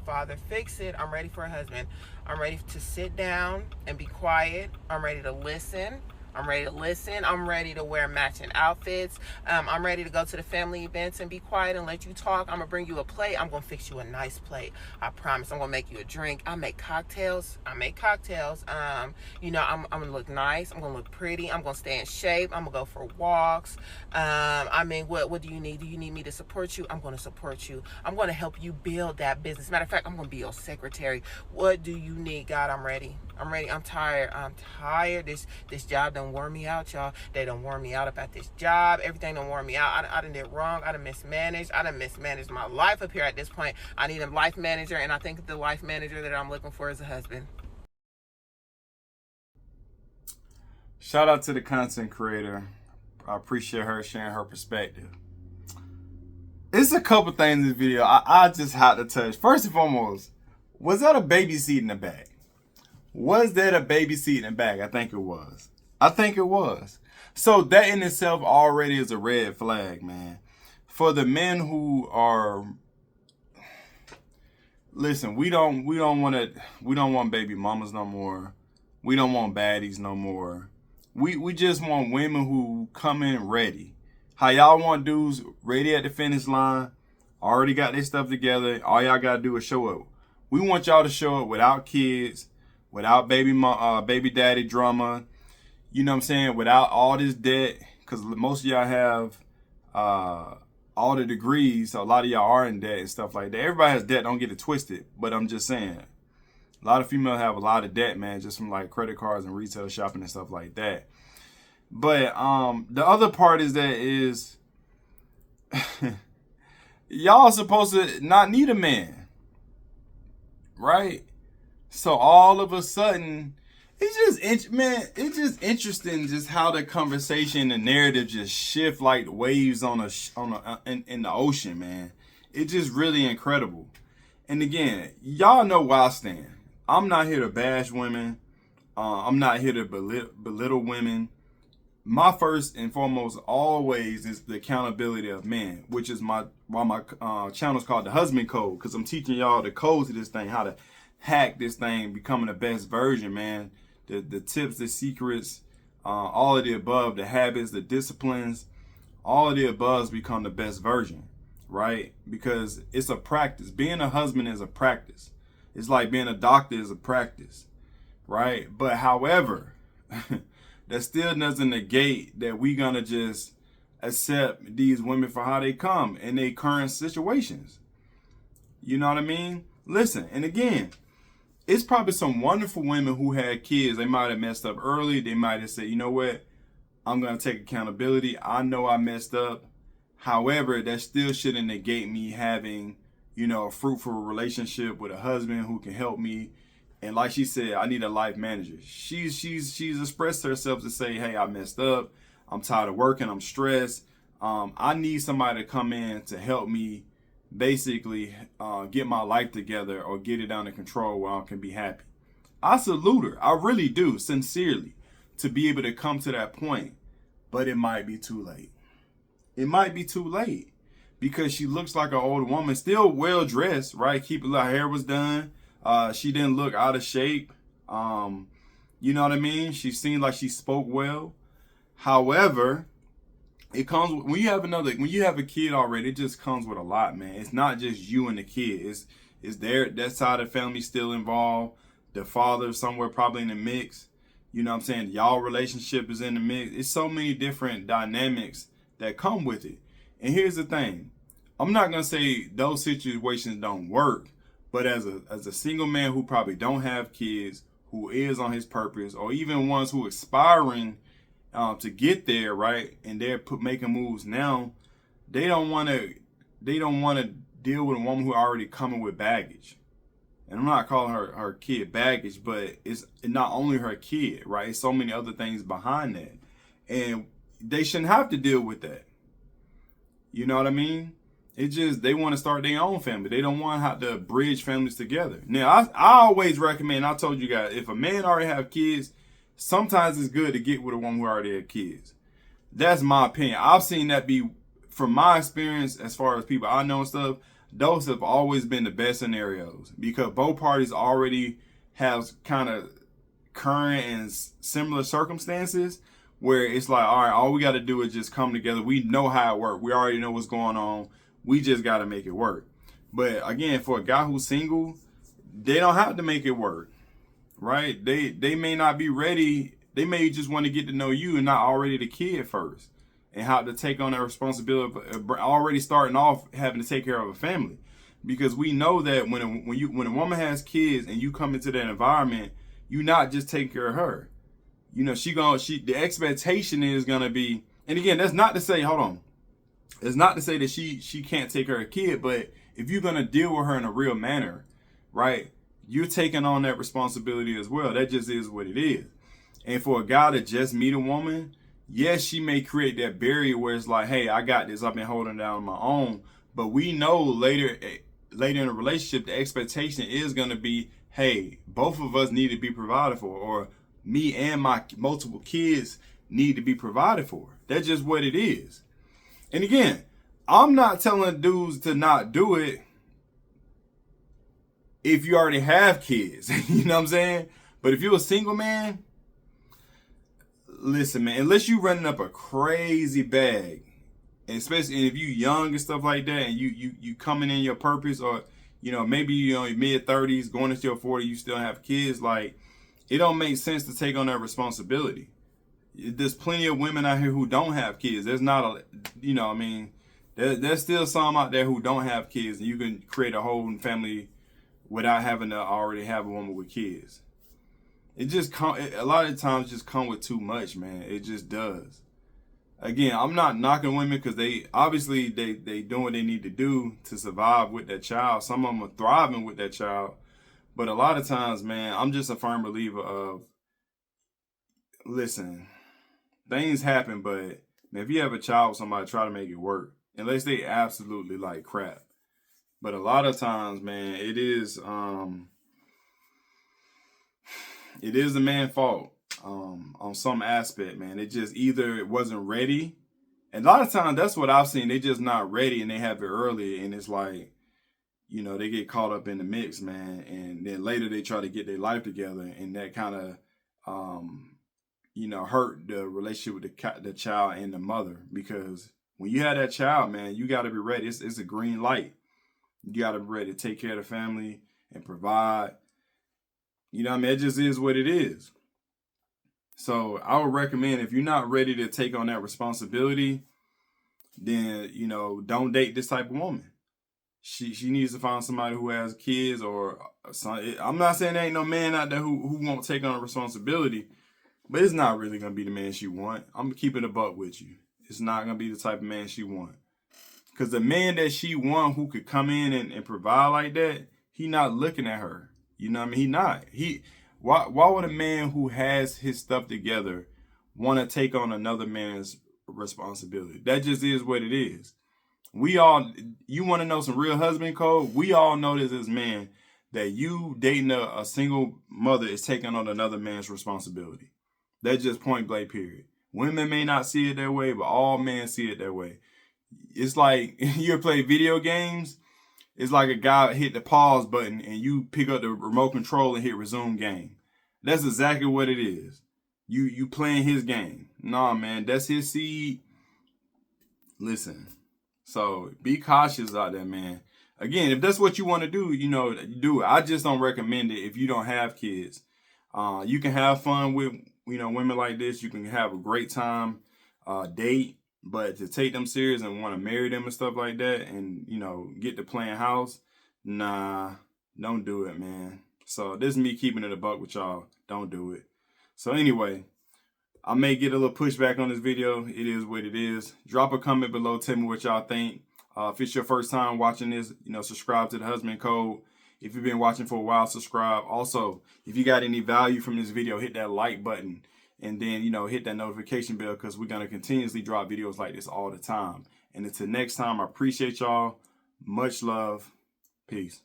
father. Fix it. I'm ready for a husband. I'm ready to sit down and be quiet. I'm ready to listen. I'm ready to wear matching outfits. I'm ready to go to the family events and be quiet and let you talk. I'm gonna bring you a plate. I'm gonna fix you a nice plate. I promise. I'm gonna make you a drink. I make cocktails. I'm gonna look nice. I'm gonna look pretty. I'm gonna stay in shape. I'm gonna go for walks. What do you need? Do you need me to support you? I'm gonna support you. I'm gonna help you build that business. Matter of fact, I'm gonna be your secretary. What do you need? God, I'm ready. I'm tired. This job done wore me out, y'all. They done wore me out about this job. Everything done wore me out. I done did wrong. I done mismanaged my life up here at this point. I need a life manager, and I think the life manager that I'm looking for is a husband. Shout out to the content creator. I appreciate her sharing her perspective. It's a couple things in this video I just had to touch. First and foremost, was that a baby seat in the back? Was that a baby seat in the back? I think it was. So that in itself already is a red flag, man. For the men who are, listen, we don't want baby mamas no more. We don't want baddies no more. We just want women who come in ready. How y'all want dudes ready at the finish line, already got their stuff together. All y'all gotta do is show up. We want y'all to show up without kids, without baby daddy drama, you know what I'm saying, without all this debt, because most of y'all have all the degrees, so a lot of y'all are in debt and stuff like that. Everybody has debt, don't get it twisted, but I'm just saying, a lot of females have a lot of debt, man, just from like credit cards and retail shopping and stuff like that. But the other part is y'all supposed to not need a man, right? So all of a sudden, it's just interesting just how the conversation and narrative just shift like waves in the ocean, man. It's just really incredible. And again, y'all know where I stand. I'm not here to bash women. I'm not here to belittle women. My first and foremost always is the accountability of men, which is why my channel is called The Husband Code, because I'm teaching y'all the codes of this thing, how to hack this thing, becoming the best version, man. The tips, the secrets, all of the above, the habits, the disciplines, all of the above become the best version, right? Because it's a practice. Being a husband is a practice. It's like being a doctor is a practice, right? But however, that still doesn't negate that we gonna just accept these women for how they come in their current situations. You know what I mean? Listen, and again, it's probably some wonderful women who had kids. They might have messed up early. They might have said, you know what? I'm going to take accountability. I know I messed up. However, that still shouldn't negate me having, a fruitful relationship with a husband who can help me. And like she said, I need a life manager. She's expressed herself to say, hey, I messed up. I'm tired of working. I'm stressed. I need somebody to come in to help me basically get my life together or get it under control where I can be happy. I salute her. I really do, sincerely, to be able to come to that point. But it might be too late. It might be too late because she looks like an old woman, still well dressed, right? Her hair was done. She didn't look out of shape. You know what I mean? She seemed like she spoke well. However, it comes when you have a kid already, it just comes with a lot, man. It's not just you and the kid. It's that side of the family still involved. The father somewhere probably in the mix. You know what I'm saying? Y'all relationship is in the mix. It's so many different dynamics that come with it. And here's the thing. I'm not gonna say those situations don't work, but as a single man who probably don't have kids, who is on his purpose, or even ones who aspiring to get there, right? And they're making moves now. They don't want to deal with a woman who already coming with baggage. And I'm not calling her kid baggage, but it's not only her kid, right? It's so many other things behind that. And they shouldn't have to deal with that. You know what I mean? It's just they want to start their own family. They don't want to have to bridge families together. Now, I always recommend, I told you guys, if a man already have kids, sometimes it's good to get with a woman who already have kids. That's my opinion. I've seen that be, from my experience, as far as people I know and stuff, those have always been the best scenarios because both parties already have kind of current and similar circumstances where it's like, all right, all we got to do is just come together. We know how it works. We already know what's going on. We just got to make it work. But again, for a guy who's single, they don't have to make it work, right? They may not be ready. They may just want to get to know you and not already the kid first, and how to take on that responsibility of already starting off having to take care of a family. Because we know that when a woman has kids and you come into that environment, you not just take care of her. You know, the expectation is gonna be, and again, that's not to say, hold on, it's not to say that she can't take care of a kid, but if you're gonna deal with her in a real manner, right, you're taking on that responsibility as well. That just is what it is. And for a guy to just meet a woman, yes, she may create that barrier where it's like, hey, I got this, I've been holding down on my own. But we know later in a relationship, the expectation is gonna be, hey, both of us need to be provided for, or me and my multiple kids need to be provided for. That's just what it is. And again, I'm not telling dudes to not do it if you already have kids. You know what I'm saying? But if you're a single man, listen, man, unless you running up a crazy bag, and especially if you young and stuff like that, and you coming in your purpose, or maybe your mid-30s going into your 40s, you still have kids, like, it don't make sense to take on that responsibility. There's plenty of women out here who don't have kids. There's not there's still some out there who don't have kids, and you can create a whole family without having to already have a woman with kids. It just a lot of times just come with too much, man. It just does. Again, I'm not knocking women because they obviously they doing what they need to do to survive with that child. Some of them are thriving with that child. But a lot of times, man, I'm just a firm believer of, listen, things happen, but man, if you have a child with somebody, try to make it work. Unless they absolutely like crap. But a lot of times, man, it is the man's fault on some aspect, man. It just either it wasn't ready. And a lot of times that's what I've seen. They just not ready and they have it early, and it's like, they get caught up in the mix, man. And then later they try to get their life together, and that kind of, hurt the relationship with the child and the mother. Because when you have that child, man, you got to be ready. It's a green light. You got to be ready to take care of the family and provide. You know what I mean? It just is what it is. So I would recommend, if you're not ready to take on that responsibility, then, don't date this type of woman. She needs to find somebody who has kids, or I'm not saying there ain't no man out there who won't take on a responsibility, but it's not really going to be the man she want. I'm going to keep it a buck with you. It's not going to be the type of man she want. Because the man that she want who could come in and provide like that, he not looking at her. You know what I mean? He not. Why would a man who has his stuff together want to take on another man's responsibility? That just is what it is. You want to know some real husband code? We all know this as men, that you dating a single mother is taking on another man's responsibility. That's just point blank, period. Women may not see it that way, but all men see it that way. It's like, you ever play video games? It's like a guy hit the pause button and you pick up the remote control and hit resume game. That's exactly what it is. You playing his game. Nah, man, that's his seed. Listen, so be cautious out there, man. Again, if that's what you want to do, do it. I just don't recommend it if you don't have kids. You can have fun with, women like this. You can have a great time, date. But to take them serious and want to marry them and stuff like that, and, get to playing house, nah, don't do it, man. So this is me keeping it a buck with y'all. Don't do it. So anyway, I may get a little pushback on this video. It is what it is. Drop a comment below. Tell me what y'all think. If it's your first time watching this, subscribe to The Husband Code. If you've been watching for a while, subscribe. Also, if you got any value from this video, hit that like button. And then, hit that notification bell, because we're going to continuously drop videos like this all the time. And until next time, I appreciate y'all. Much love. Peace.